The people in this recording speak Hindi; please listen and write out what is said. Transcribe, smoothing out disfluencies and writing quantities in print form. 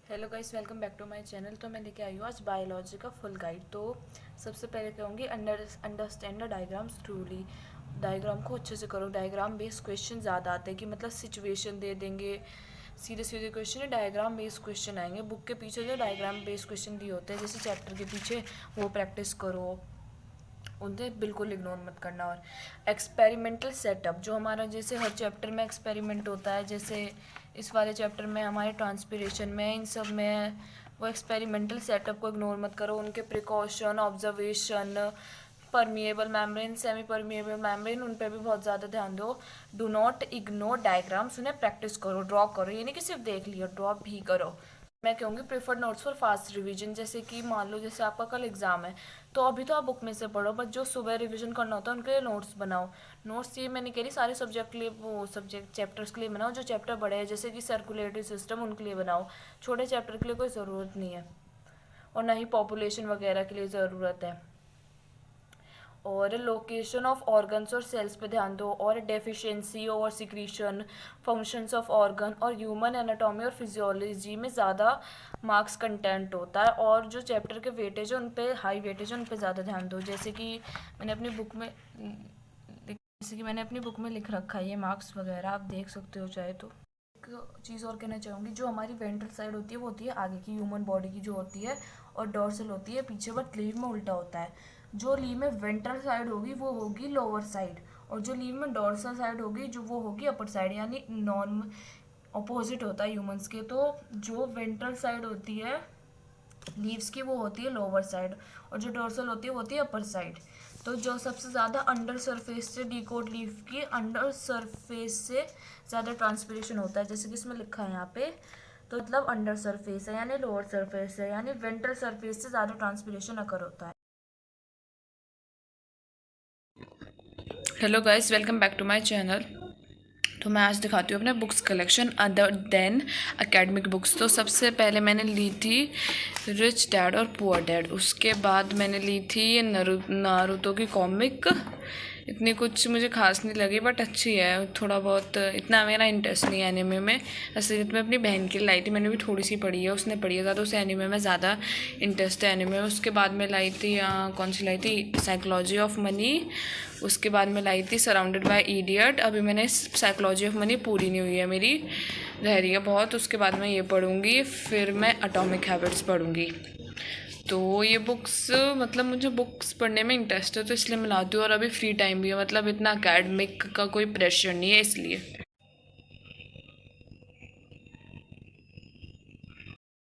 Hello guys, welcome back to my channel. तो मैं लेके आई हूँ आज बायोलॉजी का फुल गाइड। तो सबसे पहले कहूँगी understand the diagrams truly. Diagram को अच्छे से करो। डायग्राम बेस्ड क्वेश्चन ज़्यादा आते हैं कि मतलब सिचुएशन दे देंगे, सीधे सीधे क्वेश्चन है, डायग्राम बेस्ड क्वेश्चन आएंगे। बुक के पीछे जो डायग्राम बेस्ड क्वेश्चन दिए होते हैं जैसे चैप्टर के पीछे, वो प्रैक्टिस करो, उन्हें बिल्कुल इग्नोर मत करना। और एक्सपेरिमेंटल सेटअप, जो हमारा जैसे हर चैप्टर में एक्सपेरिमेंट होता है, जैसे इस वाले चैप्टर में हमारे ट्रांसपिरेशन में, इन सब में वो एक्सपेरिमेंटल सेटअप को इग्नोर मत करो। उनके precaution, observation, permeable membrane, semi permeable membrane, उन पर भी बहुत ज़्यादा ध्यान दो। डू नॉट इग्नोर डायग्राम्स, उन्हें प्रैक्टिस करो, ड्रॉ करो। ये नहीं कि सिर्फ देख लियो, ड्रॉ भी करो। मैं कहूँगी preferred notes for fast revision. जैसे कि मान लो जैसे आपका कल एग्जाम है, तो अभी तो आप बुक में से पढ़ो, बट जो सुबह रिवीजन करना होता है उनके लिए नोट्स बनाओ। नोट्स ये मैं नहीं कह रही सारे सब्जेक्ट के लिए, वो सब्जेक्ट चैप्टर्स के लिए बनाओ। जो चैप्टर बड़े हैं जैसे कि सर्कुलेटरी सिस्टम, उनके लिए बनाओ। छोटे चैप्टर के लिए कोई ज़रूरत नहीं है, और ना ही पॉपुलेशन वगैरह के लिए ज़रूरत है। और लोकेशन ऑफ ऑर्गन्स और सेल्स पे ध्यान दो, और डेफिशिएंसी और सिक्रीशन, फंक्शंस ऑफ ऑर्गन, और ह्यूमन एनाटॉमी और फिजियोलॉजी में ज़्यादा मार्क्स कंटेंट होता है। और जो चैप्टर के वेटेज है उन पे हाई वेटेज है, उन पे ज़्यादा ध्यान दो। जैसे कि मैंने अपनी बुक में लिख रखा है ये मार्क्स वगैरह, आप देख सकते हो चाहे तो। एक चीज़ और कहना चाहूँगी, जो हमारी वेंट्रल साइड होती है वो होती है आगे की ह्यूमन बॉडी की जो होती है, और डॉर्सल होती है पीछे, बट लीव में उल्टा होता है। जो लीव में वेंट्रल साइड होगी वो होगी लोअर साइड, और जो लीव में डॉर्सल साइड होगी जो वो होगी अपर साइड, यानी नॉन अपोजिट होता है ह्यूमंस के। तो जो वेंट्रल साइड होती है लीव्स की वो होती है लोअर साइड, और जो डोर्सल होती है वो होती है अपर साइड। तो जो सबसे ज़्यादा अंडर सरफेस से डिकोड लीफ की अंडर सरफेस से ज़्यादा ट्रांसपिरेशन होता है, जैसे कि इसमें लिखा है यहाँ पे। तो मतलब अंडर सरफेस है यानी लोअर सरफेस है, यानी वेंट्रल सरफेस से ज़्यादा ट्रांसपिरेशन अकर होता है। Hello guys, welcome back to my channel. तो मैं आज दिखाती हूँ अपने books collection other than academic books. तो सबसे पहले मैंने ली थी रिच डैड और पुअर डैड, उसके बाद मैंने ली थी ये नारुतो की कॉमिक। इतनी कुछ मुझे खास नहीं लगी, बट अच्छी है। थोड़ा बहुत, इतना मेरा इंटरेस्ट नहीं है एनिमे में। असलियत में अपनी बहन के लिए लाई थी, मैंने भी थोड़ी सी पढ़ी है, उसने पढ़ी है ज़्यादा, उसे एनिमे में ज़्यादा इंटरेस्ट है एनिमे में। उसके बाद में लाई थी कौन सी लाई थी, साइकोलॉजी ऑफ मनी। उसके बाद में लाई थी सराउंडेड बाय इडियट। अभी मैंने साइकोलॉजी ऑफ मनी पूरी नहीं हुई है मेरी, रह रही है बहुत। उसके बाद मैं ये पढ़ूँगी, फिर मैं एटॉमिक हैबिट्स पढ़ूँगी। तो ये बुक्स, मतलब मुझे बुक्स पढ़ने में इंटरेस्ट है तो इसलिए मैं लाती हूँ, और अभी फ्री टाइम भी है, मतलब इतना अकेडमिक का कोई प्रेशर नहीं है इसलिए।